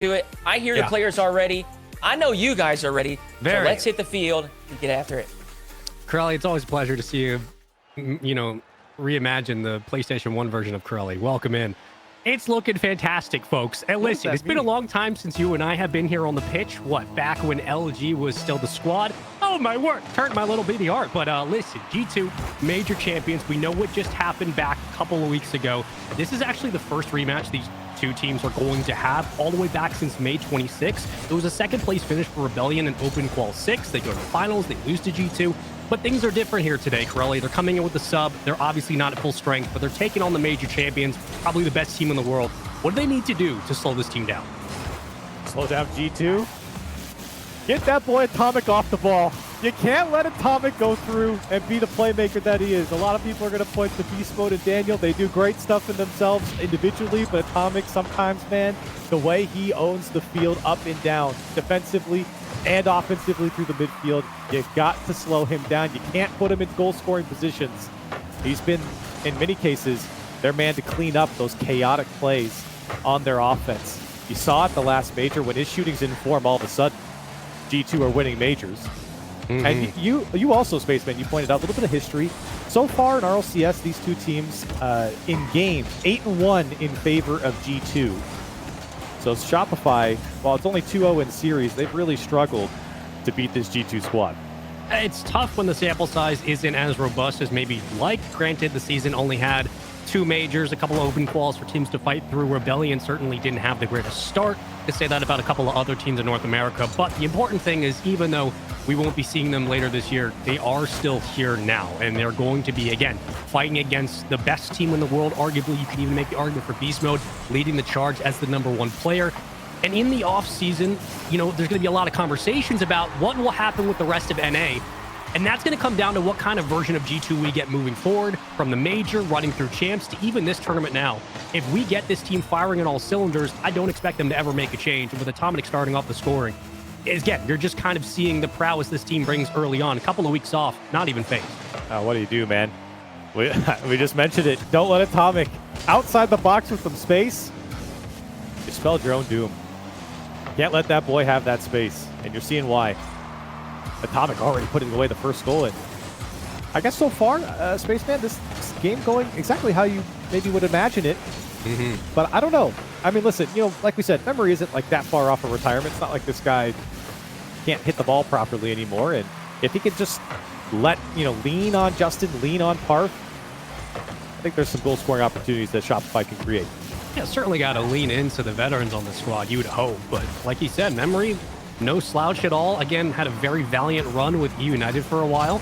to it. I hear the players are ready. I know you guys are ready. So let's hit the field and get after it. Corelli, it's always a pleasure to see you, reimagine the PlayStation 1 version of Corelli. Welcome in. It's looking fantastic, folks. And listen, it's been a long time since you and I have been here on the pitch. What, back when LG was still the squad? Oh, my word. Turned my little bitty heart. But listen, G2, major champions. We know what just happened back a couple of weeks ago. This is actually the first rematch these two teams are going to have all the way back since May 26th. It was a second place finish for Rebellion in Open Qual 6. They go to the finals. They lose to G2. But things are different here today, Corelli. They're coming in with the sub. They're obviously not at full strength, but they're taking on the major champions, probably the best team in the world. What do they need to do to slow this team down? Slow down G2. Get that boy Atomic off the ball. You can't let Atomic go through and be the playmaker that he is. A lot of people are going to point to Beast Mode and Daniel. They do great stuff in themselves individually, but Atomic sometimes, man, the way he owns the field up and down, defensively and offensively through the midfield, you've got to slow him down. You can't put him in goal-scoring positions. He's been, in many cases, their man to clean up those chaotic plays on their offense. You saw it the last major when his shooting's in form all of a sudden. G2 are winning majors. And you also, Spaceman, you pointed out a little bit of history. So far in RLCS, these two teams in games, 8-1 in favor of G2. So Shopify, while it's only 2-0 in series, they've really struggled to beat this G2 squad. It's tough when the sample size isn't as robust as maybe you'd like. Granted, the season only had 2 majors, a couple of open quals for teams to fight through. Rebellion certainly didn't have the greatest start. To say that about a couple of other teams in North America. But the important thing is, even though we won't be seeing them later this year, they are still here now. And they're going to be, again, fighting against the best team in the world. Arguably, you could even make the argument for Beast Mode, leading the charge as the #1 player. And in the offseason, there's going to be a lot of conversations about what will happen with the rest of NA. And that's going to come down to what kind of version of G2 we get moving forward, from the major, running through champs, to even this tournament now. If we get this team firing on all cylinders, I don't expect them to ever make a change. And with Atomic starting off the scoring, again, you're just kind of seeing the prowess this team brings early on. A couple of weeks off, not even phased. What do you do, man? We just mentioned it. Don't let Atomic outside the box with some space. You spelled your own doom. Can't let that boy have that space, and you're seeing why. Atomic already putting away the first goal. And I guess so far, Spaceman, this game going exactly how you maybe would imagine it. But I don't know. I mean, listen, like we said, Memory isn't like that far off of retirement. It's not like this guy can't hit the ball properly anymore. And if he could just lean on Justin, lean on Parth, I think there's some goal scoring opportunities that Shopify can create. Yeah, certainly got to lean into the veterans on the squad, you would hope. But like you said, Memory, no slouch at all. Again, had a very valiant run with United for a while.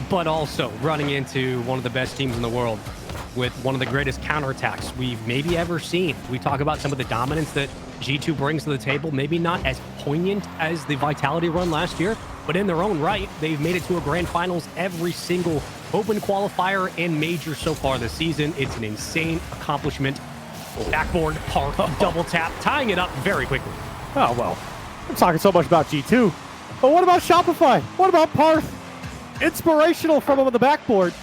But also running into one of the best teams in the world with one of the greatest counterattacks we've maybe ever seen. We talk about some of the dominance that G2 brings to the table, maybe not as poignant as the Vitality run last year, but in their own right, they've made it to a grand finals every single open qualifier and major so far this season. It's an insane accomplishment. Backboard, Park, double tap, tying it up very quickly. Oh, well, I'm talking so much about G2. But what about Shopify? What about Parth? Inspirational from him on the backboard.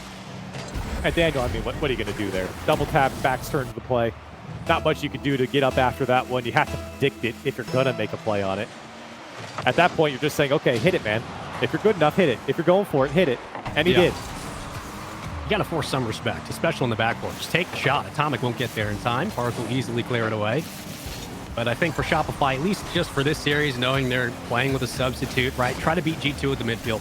And Daniel, I mean, what are you going to do there? Double tap, backs turn to the play. Not much you can do to get up after that one. You have to predict it if you're going to make a play on it. At that point, you're just saying, okay, hit it, man. If you're good enough, hit it. If you're going for it, hit it. And he did. You got to force some respect, especially on the backboard. Just take the shot. Atomic won't get there in time. Parth will easily clear it away. But I think for Shopify, at least just for this series, knowing they're playing with a substitute, right? Try to beat G2 at the midfield.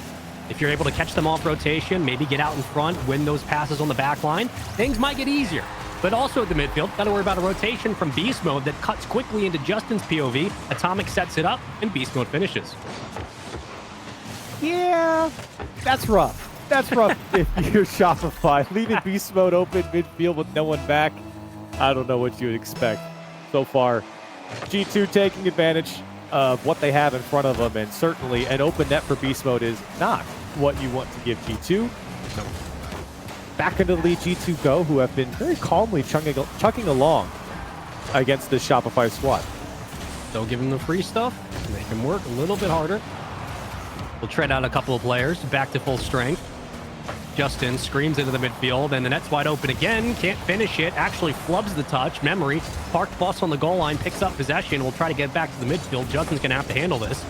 If you're able to catch them off rotation, maybe get out in front, win those passes on the back line, things might get easier. But also at the midfield, got to worry about a rotation from Beast Mode that cuts quickly into Justin's POV. Atomic sets it up, and Beast Mode finishes. Yeah, that's rough. That's rough if you're Shopify. Leaving Beast Mode open midfield with no one back. I don't know what you would expect. So far, G2 taking advantage of what they have in front of them, and certainly an open net for Beast Mode is not what you want to give G2. So back into the lead, G2 Go, who have been very calmly chugging along against this Shopify squad. They'll give them the free stuff, make them work a little bit harder. We'll tread out a couple of players back to full strength. Justin screams into the midfield, and the net's wide open again. Can't finish it. Actually flubs the touch. Memory. Parked bus on the goal line. Picks up possession. Will try to get back to the midfield. Justin's going to have to handle this.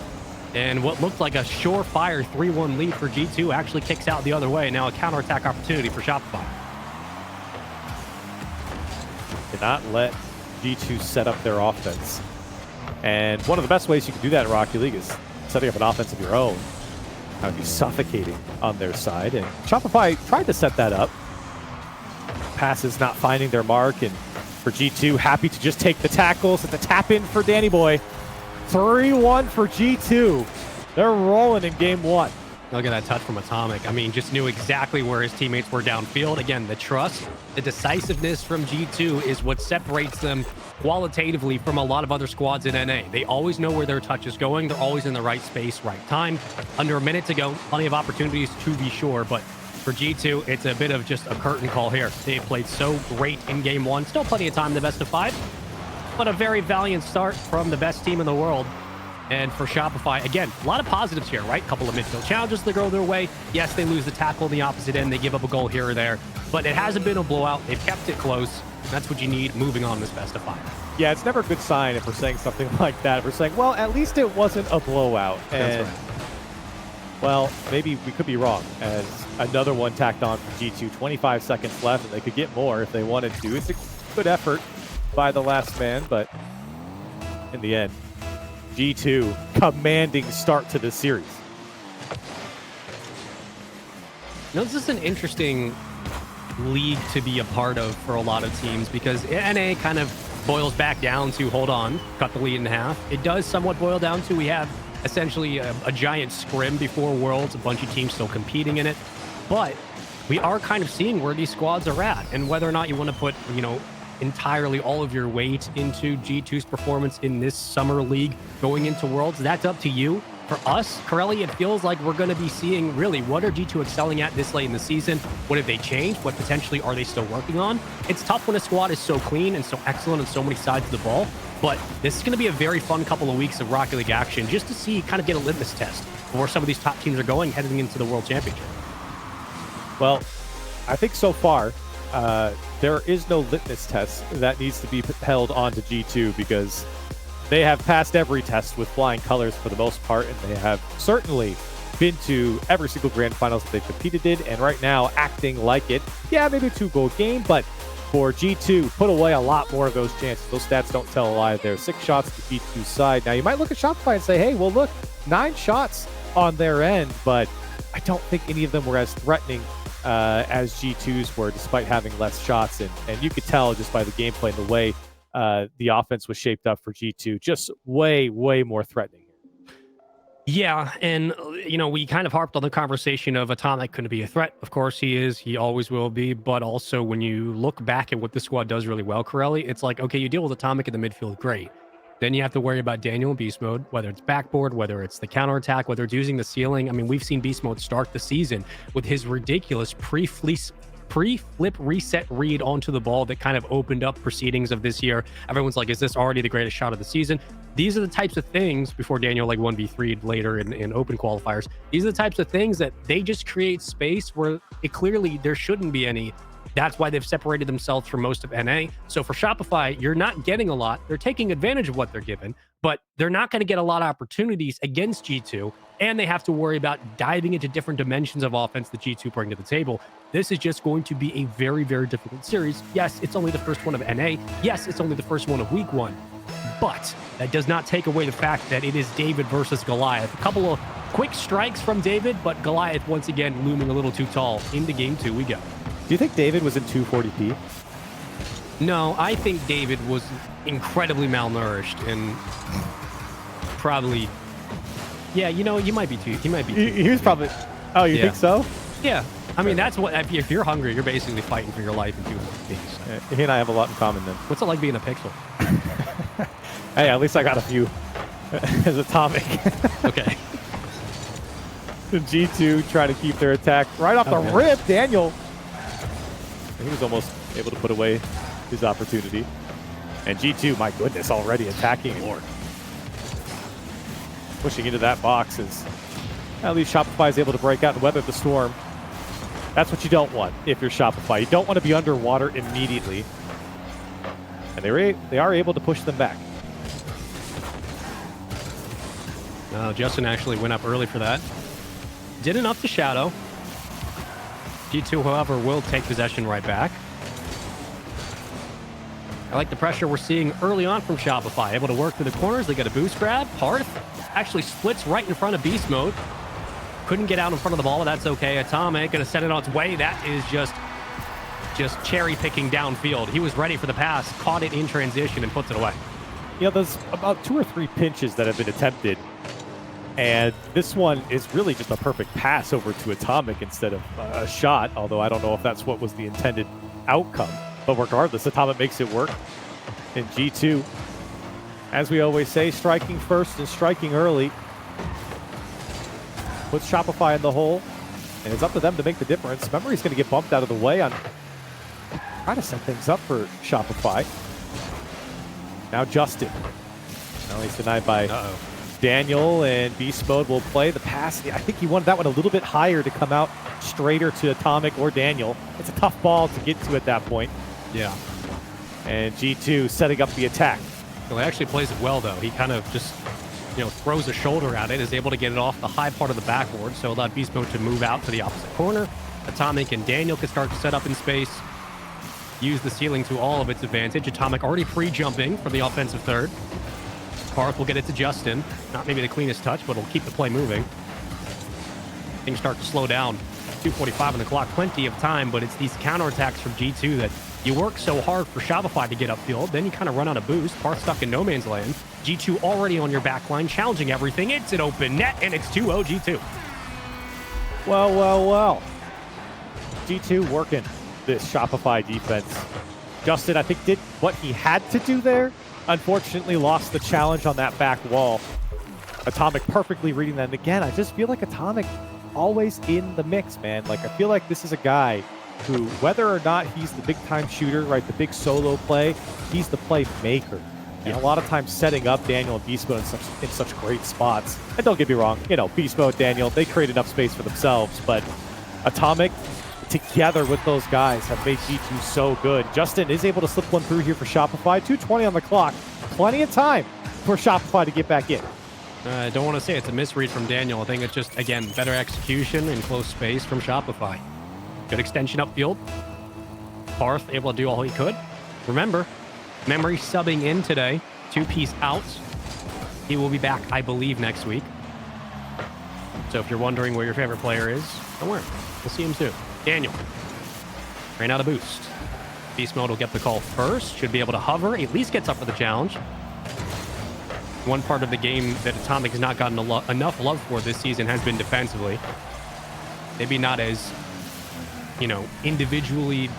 And what looked like a surefire 3-1 lead for G2 actually kicks out the other way. Now a counterattack opportunity for Shopify. Did not let G2 set up their offense. And one of the best ways you can do that in Rocket League is setting up an offense of your own. That would be suffocating on their side. And Shopify tried to set that up. Passes not finding their mark. And for G2, happy to just take the tackles at the tap in for Danny Boy. 3-1 for G2. They're rolling in game one. Look at that touch from Atomic. I mean, just knew exactly where his teammates were downfield. Again, the trust, the decisiveness from G2 is what separates them qualitatively from a lot of other squads in NA. They always know where their touch is going. They're always in the right space, right time. Under a minute to go, plenty of opportunities to be sure, but for G2, it's a bit of just a curtain call here. They played so great in game one. Still plenty of time in the best of 5, but a very valiant start from the best team in the world. And for Shopify, again, a lot of positives here, right? Couple of midfield challenges that go their way. Yes, they lose the tackle on the opposite end. They give up a goal here or there, but it hasn't been a blowout. They've kept it close. That's what you need moving on this best of 5. Yeah, it's never a good sign if we're saying something like that. If we're saying, well, at least it wasn't a blowout. And, That's right. well, maybe we could be wrong as another one tacked on for G2. 25 seconds left, and they could get more if they wanted to. It's a good effort by the last man, but in the end, G2 commanding start to the series. You know, this is an interesting league to be a part of for a lot of teams because NA kind of boils back down to, hold on, cut the lead in half. It does somewhat boil down to we have essentially a giant scrim before Worlds, a bunch of teams still competing in it. But we are kind of seeing where these squads are at and whether or not you want to put, you know, entirely all of your weight into G2's performance in this summer league going into Worlds. That's up to you. For us, Corelli, it feels like we're going to be seeing really what are G2 excelling at this late in the season? What have they changed? What potentially are they still working on? It's tough when a squad is so clean and so excellent on so many sides of the ball, but this is going to be a very fun couple of weeks of Rocket League action just to see, kind of get a litmus test of where some of these top teams are going heading into the World Championship. Well, I think so far, there is no litmus test that needs to be held onto G2 because they have passed every test with flying colors for the most part, and they have certainly been to every single grand finals that they've competed in, and right now acting like it. Yeah, maybe a 2-goal game, but for G2, put away a lot more of those chances. Those stats don't tell a lie there. 6 shots to G2's side. Now, you might look at Shopify and say, hey, well, look, 9 shots on their end, but I don't think any of them were as threatening as G2's were, despite having less shots. And you could tell just by the gameplay and the way the offense was shaped up for G2, just way, way more threatening. Yeah, and, you know, we kind of harped on the conversation of Atomic couldn't be a threat. Of course he is. He always will be. But also when you look back at what the squad does really well, Corelli, it's like, okay, you deal with Atomic in the midfield, great. Then you have to worry about Daniel in beast mode, whether it's backboard, whether it's the counterattack, whether it's using the ceiling. I mean, we've seen beast mode start the season with his ridiculous pre-flip reset read onto the ball that kind of opened up proceedings of this year. Everyone's like, is this already the greatest shot of the season? These are the types of things, before Daniel like 1v3'd later in open qualifiers, these are the types of things that they just create space where it clearly there shouldn't be any. That's why they've separated themselves from most of NA. So for Shopify, you're not getting a lot. They're taking advantage of what they're given, but they're not going to get a lot of opportunities against G2, and they have to worry about diving into different dimensions of offense that G2 bring to the table. This is just going to be a very, very difficult series. Yes, it's only the first one of NA. Yes, it's only the first one of week 1, but that does not take away the fact that it is David versus Goliath. A couple of quick strikes from David, but Goliath once again looming a little too tall. Into game 2 we go. Do you think David was in 240p? No, I think David was incredibly malnourished and probably, yeah, you know, he might be too. He was probably. Oh, you think so? Yeah. I mean, that's what, if you're hungry, you're basically fighting for your life in 240p. So. He and I have a lot in common then. What's it like being a pixel? Hey, at least I got a few as Atomic. Okay. G2 trying to keep their attack right off the rip. Daniel, he was almost able to put away his opportunity. And G2, my goodness, already attacking more. Pushing into that box as at least Shopify is able to break out and weather the storm. That's what you don't want if you're Shopify. You don't want to be underwater immediately. And they are able to push them back. Justin actually went up early for that. Did enough to shadow. G2, however, will take possession right back. I like the pressure we're seeing early on from Shopify. Able to work through the corners. They get a boost grab. Parth actually splits right in front of Beast Mode. Couldn't get out in front of the ball, but that's okay. Atomic going to send it on its way. That is just cherry picking downfield. He was ready for the pass, caught it in transition, and puts it away. There's about 2 or 3 pinches that have been attempted. And this one is really just a perfect pass over to Atomic instead of a shot, although I don't know if that's what was the intended outcome. But regardless, Atomic makes it work. And G2, as we always say, striking first and striking early puts Shopify in the hole. And it's up to them to make the difference. Memory's going to get bumped out of the way on trying to set things up for Shopify. Now Justin. Now he's denied by Daniel, and Beast Mode will play the pass. I think he wanted that one a little bit higher to come out straighter to Atomic or Daniel. It's a tough ball to get to at that point. Yeah. And G2 setting up the attack. Well, he actually plays it well, though. He kind of just, throws a shoulder at it, is able to get it off the high part of the backboard, so allowed Beast Mode to move out to the opposite corner. Atomic and Daniel can start to set up in space, use the ceiling to all of its advantage. Atomic already pre-jumping from the offensive third. Parth will get it to Justin. Not maybe the cleanest touch, but it'll keep the play moving. Things start to slow down. 2:45 on the clock, plenty of time, but it's these counterattacks from G2 that you work so hard for Shopify to get upfield, then you kind of run out of boost. Parth stuck in no man's land. G2 already on your back line, challenging everything. It's an open net, and it's 2-0 G2. Well. G2 working this Shopify defense. Justin, I think, did what he had to do there. Unfortunately, lost the challenge on that back wall. Atomic perfectly reading that. And again, I just feel like Atomic always in the mix, man. Like, I feel like this is a guy who, whether or not he's the big-time shooter, right, the big solo play, he's the playmaker. And a lot of times setting up Daniel and Beast Mode in such great spots. And don't get me wrong, Beast Mode, Daniel, they create enough space for themselves. But Atomic, together with those guys, have made G2 so good. Justin is able to slip one through here for Shopify. 2:20 on the clock. Plenty of time for Shopify to get back in. I don't want to say it's a misread from Daniel. I think it's just, again, better execution in close space from Shopify. Good extension upfield. Parth able to do all he could. Remember, Memory subbing in today. 2-piece out. He will be back, I believe, next week. So if you're wondering where your favorite player is, don't worry. We'll see him soon. Daniel. Ran out of boost. Beast Mode will get the call first. Should be able to hover. At least gets up for the challenge. One part of the game that Atomic has not gotten enough love for this season has been defensively. Maybe not as, individually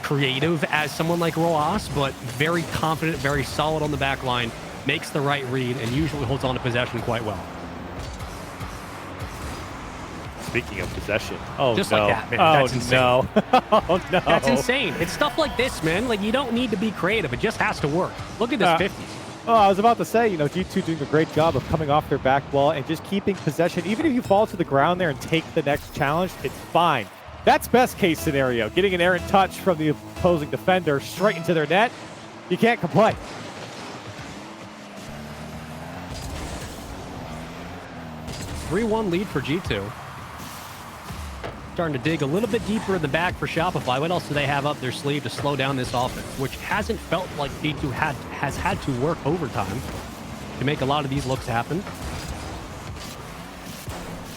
creative as someone like Roas, but very confident, very solid on the back line, makes the right read, and usually holds on to possession quite well. Speaking of possession. Just no. like that, man. Oh, That's insane. no. Oh, no. That's insane. It's stuff like this, man. Like, you don't need to be creative. It just has to work. Look at this 50. Oh, I was about to say, G2 doing a great job of coming off their back wall and just keeping possession. Even if you fall to the ground there and take the next challenge, it's fine. That's best case scenario. Getting an errant touch from the opposing defender straight into their net. You can't complain. (3-1) lead for G2. Starting to dig a little bit deeper in the bag for Shopify. What else do they have up their sleeve to slow down this offense, which hasn't felt like G2 has had to work overtime to make a lot of these looks happen?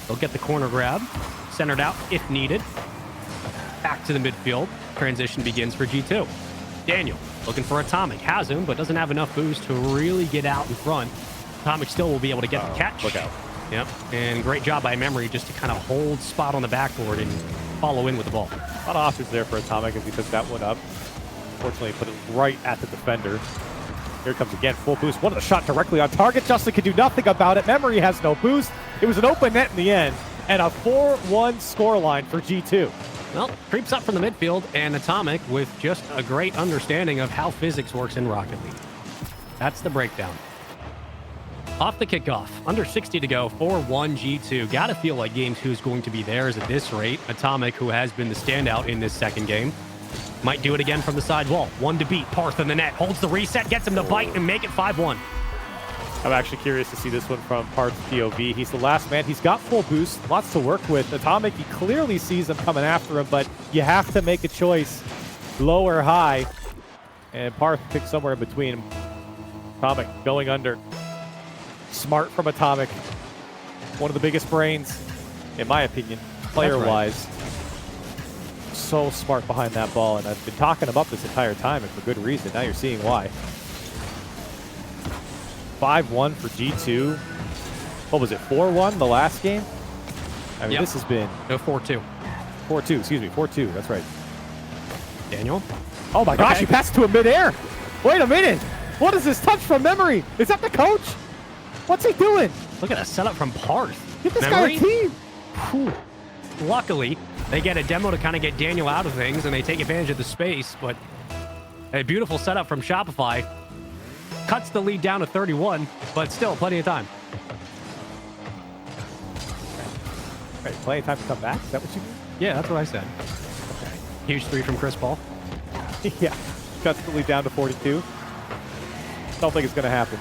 They'll get the corner grab, centered out if needed. Back to the midfield. Transition begins for G2. Daniel looking for Atomic. Has him, but doesn't have enough boost to really get out in front. Atomic still will be able to get the catch. Look out. Yep, and great job by Memory just to kind of hold spot on the backboard and follow in with the ball. A lot of options there for Atomic as he took that one up. Unfortunately, put it right at the defender. Here it comes again, full boost. One of the shot directly on target. Justin can do nothing about it. Memory has no boost. It was an open net in the end, and a 4-1 scoreline for G2. Well, creeps up from the midfield, and Atomic with just a great understanding of how physics works in Rocket League. That's the breakdown. Off the kickoff, under 60 to go, 4-1 G2. Gotta feel like game 2 is going to be theirs at this rate. Atomic, who has been the standout in this second game, might do it again from the side wall. 1 to beat. Parth in the net. Holds the reset, gets him to bite and make it 5-1. I'm actually curious to see this one from Parth's POV. He's the last man. He's got full boost. Lots to work with. Atomic, he clearly sees them coming after him, but you have to make a choice. Low or high. And Parth picks somewhere in between. Atomic going under. Smart from Atomic. One of the biggest brains, in my opinion, player-wise. So smart behind that ball, and I've been talking him up this entire time, and for good reason. Now you're seeing why. 5-1 for G2. What was it, 4-1 the last game? I mean, this has been... No, 4-2. 4-2, excuse me, 4-2, that's right. Daniel? Oh my gosh, he passed to him midair! Wait a minute! What is this touch from memory? Is that the coach? What's he doing? Look at a setup from Parth. Get this guy a team! Whew. Luckily, they get a demo to kind of get Daniel out of things, and they take advantage of the space, but a beautiful setup from Shopify. Cuts the lead down to 31, but still plenty of time. Right, plenty of time to come back? Is that what you mean? Yeah, that's what I said. Okay. Huge 3 from Chris Paul. Yeah, cuts the lead down to 42. Don't think it's going to happen.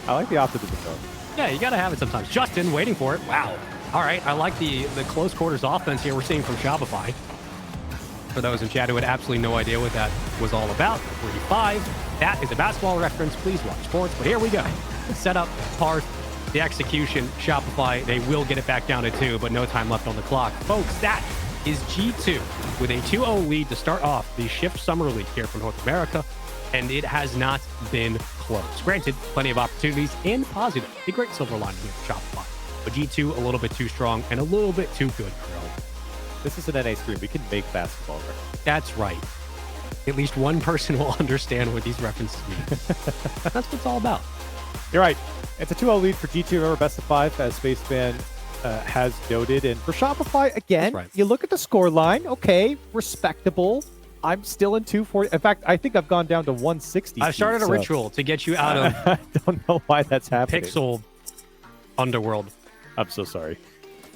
I like the optimism, though. Yeah, you got to have it sometimes. Justin waiting for it. Wow. All right, I like the close quarters offense here we're seeing from Shopify. For those in chat who had absolutely no idea what that was all about, 45. That is a basketball reference. Please watch sports. But here we go. Set up, Parth, the execution, Shopify. They will get it back down to 2, but no time left on the clock. Folks, that is G2 with a 2-0 lead to start off the Shift Summer League here from North America. And it has not been close. Granted, plenty of opportunities and positive. A great silver lining here for Shopify. But G2 a little bit too strong and a little bit too good for them. This is an NA stream. We can make basketball references. That's right. At least one person will understand what these references mean. That's what it's all about. You're right. It's a 2-0 lead for G2. Remember, best of 5, as Spaceman has noted. And for Shopify, again, you look at the score line. Okay, respectable. I'm still in 240. In fact, I think I've gone down to 160. I've started a ritual to get you out of I don't know why that's happening. Pixel Underworld. I'm so sorry.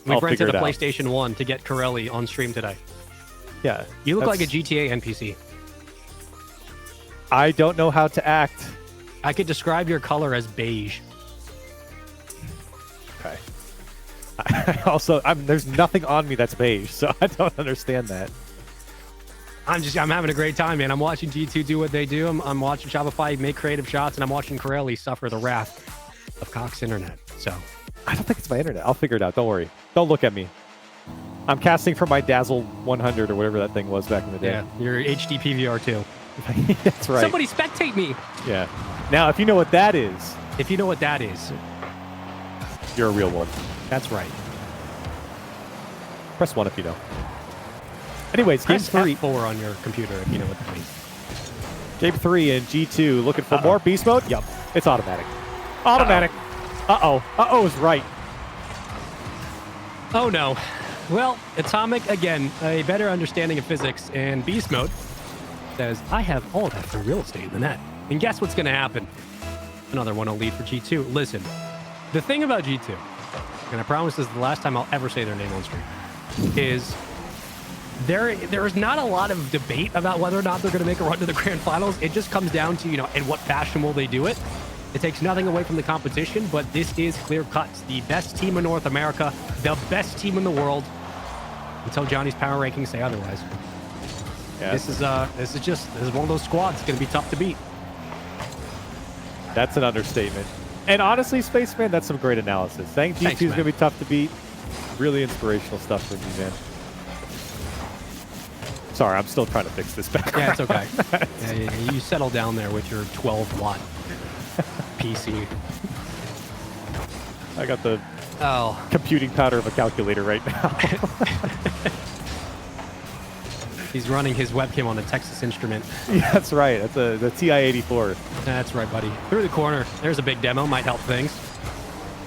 We've rented a PlayStation 1 to get Corelli on stream today. Yeah. You look like a GTA NPC. I don't know how to act. I could describe your color as beige. Okay. There's nothing on me that's beige, so I don't understand that. I'm having a great time, man. I'm watching G2 do what they do. I'm watching Shopify make creative shots, and I'm watching Corelli suffer the wrath of Cox Internet. So I don't think it's my internet. I'll figure it out. Don't worry. Don't look at me. I'm casting from my Dazzle 100 or whatever that thing was back in the day. Yeah, your HD PVR 2. That's right. Somebody spectate me. Yeah. Now, if you know what that is, you're a real one. That's right. Press 1 if you know. Anyways, Press game 3. F4 on your computer if you know what that means. Game 3 in G2. Looking for more beast mode? Yup. It's automatic. Automatic. Uh-oh. Uh-oh is right. Oh, no. Well, Atomic, again, a better understanding of physics, and beast mode says, I have all that for real estate in the net. And guess what's going to happen? Another 1-0 lead for G2. Listen, the thing about G2, and I promise this is the last time I'll ever say their name on stream, is there is not a lot of debate about whether or not they're going to make a run to the grand finals. It just comes down to, in what fashion will they do it. It takes nothing away from the competition, but this is clear cuts. The best team in North America, the best team in the world, until Johnny's power rankings say otherwise. Yeah. This is one of those squads. It's going to be tough to beat. That's an understatement. And honestly, Spaceman, that's some great analysis. Saying G2 is going to be tough to beat. Really inspirational stuff from you, man. Sorry, I'm still trying to fix this back. Yeah, it's okay. You settle down there with your 12-watt PC. I got the computing power of a calculator right now. He's running his webcam on a Texas Instrument. Yeah, that's right. That's the TI-84. That's right, buddy. Through the corner. There's a big demo. Might help things.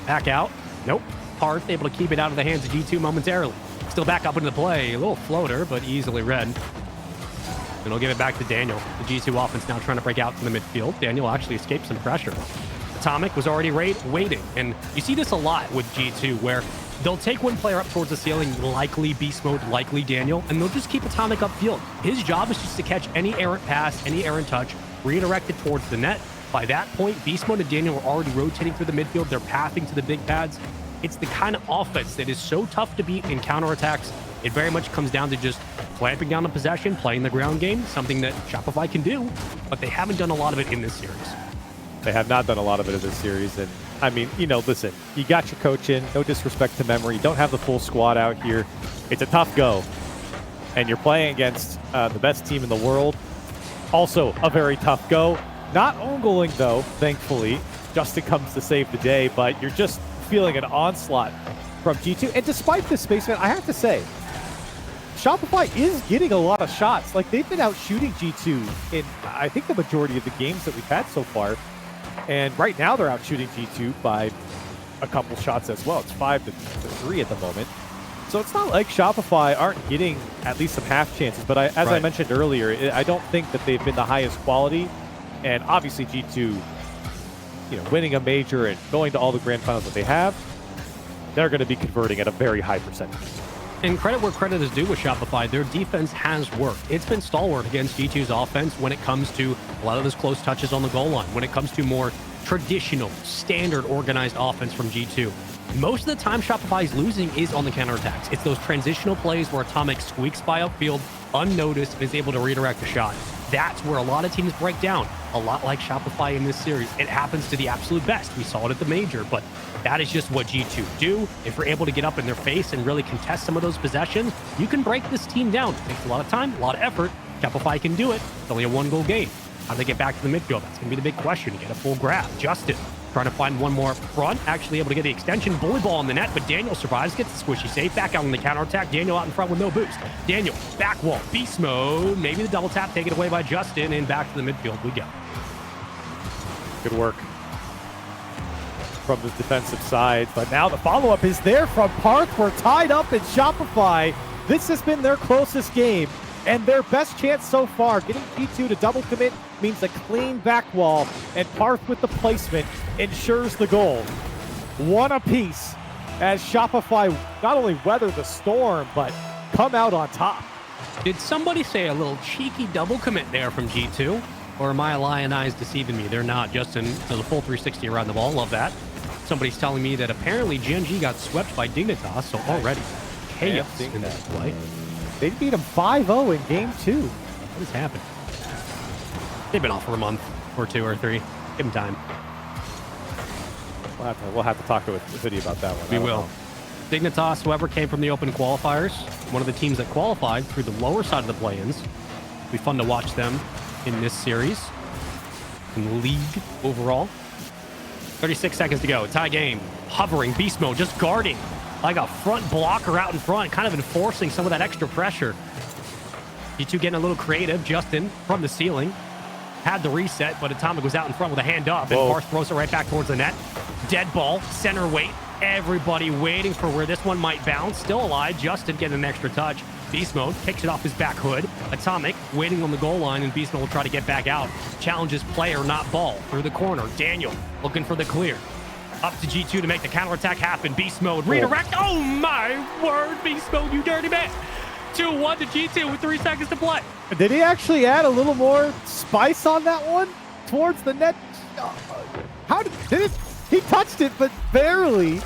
Back out. Nope. Parth able to keep it out of the hands of G2 momentarily. Still back up into the play. A little floater, but easily read. And he'll give it back to Daniel. The G2 offense now trying to break out from the midfield. Daniel actually escapes some pressure. Atomic was already waiting. And you see this a lot with G2, where they'll take one player up towards the ceiling, likely Beast Mode, likely Daniel, and they'll just keep Atomic upfield. His job is just to catch any errant pass, any errant touch, redirect it towards the net. By that point, Beast Mode and Daniel are already rotating through the midfield. They're pathing to the big pads. It's the kind of offense that is so tough to beat in counterattacks. It very much comes down to just clamping down on possession, playing the ground game, something that Shopify can do, but they haven't done a lot of it in this series. They have not done a lot of it in this series. And I mean, listen, you got your coach in, no disrespect to Memory. You don't have the full squad out here. It's a tough go. And you're playing against the best team in the world. Also a very tough go. Not ongling though, thankfully. Justin comes to save the day, but you're just feeling an onslaught from G2. And despite this, Spaceman, I have to say, Shopify is getting a lot of shots. Like, they've been out shooting G2 in, I think, the majority of the games that we've had so far. And right now they're out shooting G2 by a couple shots as well. It's 5-3 at the moment. So it's not like Shopify aren't getting at least some half chances. But as I mentioned earlier, I don't think that they've been the highest quality. And obviously G2, winning a major and going to all the grand finals that they have, they're going to be converting at a very high percentage. And credit where credit is due with Shopify, their defense has worked. It's been stalwart against G2's offense when it comes to a lot of those close touches on the goal line, when it comes to more traditional, standard, organized offense from G2. Most of the time Shopify's losing is on the counterattacks. It's those transitional plays where Atomic squeaks by upfield, unnoticed, and is able to redirect a shot. That's where a lot of teams break down, a lot like Shopify in this series. It happens to the absolute best. We saw it at the major, but that is just what G2 do. If you're able to get up in their face and really contest some of those possessions, you can break this team down. It takes a lot of time, a lot of effort. Shopify can do it. It's only a one-goal game. How do they get back to the midfield? That's going to be the big question. To get a full grab. Justin trying to find one more up front, actually able to get the extension. Bully ball on the net, but Daniel survives, gets the squishy save. Back out on the counterattack. Daniel out in front with no boost. Daniel, back wall, beast mode. Maybe the double tap taken away by Justin, and back to the midfield we go. Good work from the defensive side, but now the follow-up is there from Parth. We're tied up in Shopify. This has been their closest game and their best chance so far. Getting G2 to double commit means a clean back wall, and Parth with the placement ensures the goal. One apiece as Shopify not only weather the storm, but come out on top. Did somebody say a little cheeky double commit there from G2? Or am my lion eyes deceiving me? They're not. Justin does a full 360 around the ball. Love that. Somebody's telling me that apparently GNG got swept by Dignitas, so already chaos in that play. They beat him 5-0 in game 2. What is happening? They've been off for a month or 2 or 3. Give them time. We'll have to talk to Hoodie about that one. We will. Dignitas, whoever came from the open qualifiers, one of the teams that qualified through the lower side of the play-ins. It'll be fun to watch them in this series, in the league overall. 36 seconds to go. Tie game. Hovering. Beast mode. Just guarding. Like a front blocker out in front. Kind of enforcing some of that extra pressure. G2 getting a little creative. Justin from the ceiling. Had the reset, but Atomic was out in front with a hand up. And Parth throws it right back towards the net. Dead ball. Center weight. Everybody waiting for where this one might bounce. Still alive. Justin getting an extra touch. Beast mode kicks it off his back hood. Atomic waiting on the goal line, and Beast mode will try to get back out. Challenges player, not ball. Through the corner. Daniel looking for the clear. Up to G2 to make the counterattack happen. Beast mode redirect. Oh my word, Beast mode, you dirty man. 2-1 to G2 with 3 seconds to play. Did he actually add a little more spice on that one towards the net? How did it? He touched it, but barely.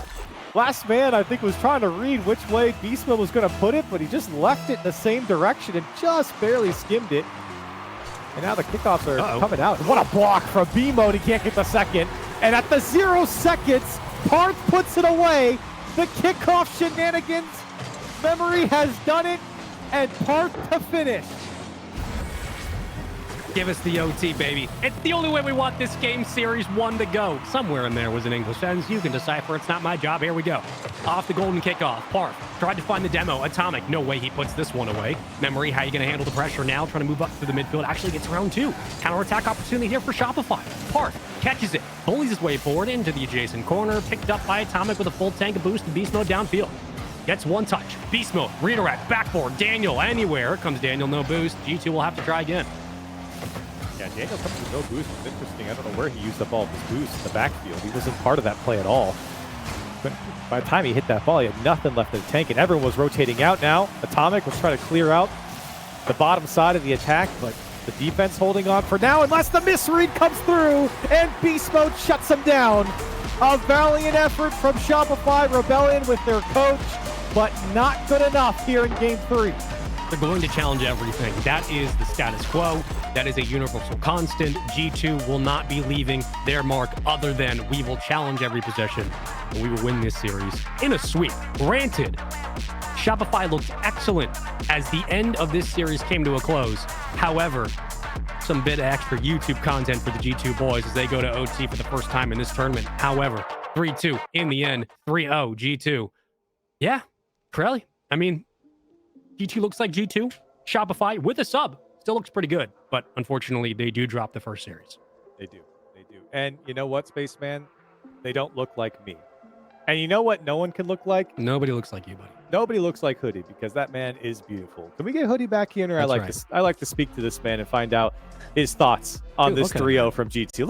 Last man, I think, was trying to read which way Beastman was going to put it, but he just left it in the same direction and just barely skimmed it. And now the kickoffs are coming out. What a block from B-Mode. He can't get the second. And at the 0 seconds, Parth puts it away. The kickoff shenanigans. Memory has done it, and Parth to finish. Give us the OT, baby. It's the only way we want this game series 1 to go. Somewhere in there was an English sentence. You can decipher. It's not my job. Here we go. Off the golden kickoff. Parth tried to find the demo. Atomic. No way he puts this one away. Memory, how you going to handle the pressure now? Trying to move up through the midfield. Actually gets around 2. Counterattack opportunity here for Shopify. Parth catches it. Bullies his way forward into the adjacent corner. Picked up by Atomic with a full tank of boost and beast mode downfield. Gets one touch. Beast mode. Redirect. Backboard. Daniel anywhere. Comes Daniel. No boost. G2 will have to try again. Yeah, Daniel comes with no boost. It's interesting. I don't know where he used up all of his boost in the backfield. He wasn't part of that play at all. But by the time he hit that ball, he had nothing left in the tank, and everyone was rotating out now. Atomic was trying to clear out the bottom side of the attack, but the defense holding on for now, unless the misread comes through, and Beast Mode shuts him down. A valiant effort from Shopify Rebellion with their coach, but not good enough here in Game 3. They're going to challenge everything. That is the status quo. That is a universal constant. G2 will not be leaving their mark other than we will challenge every possession and we will win this series in a sweep. Granted, Shopify looked excellent as the end of this series came to a close. However, some bit of extra YouTube content for the G2 boys as they go to OT for the first time in this tournament. However, 3-2 in the end, 3-0 G2. Yeah, Corelli, I mean, G2 looks like G2. Shopify with a sub still looks pretty good, but unfortunately, they do drop the first series. They do. And you know what, Spaceman? They don't look like me. And you know what no one can look like? Nobody looks like you, buddy. Nobody looks like Hoodie, because that man is beautiful. Can we get Hoodie back in? Or I like to speak to this man and find out his thoughts on this 3-0 from G2. Look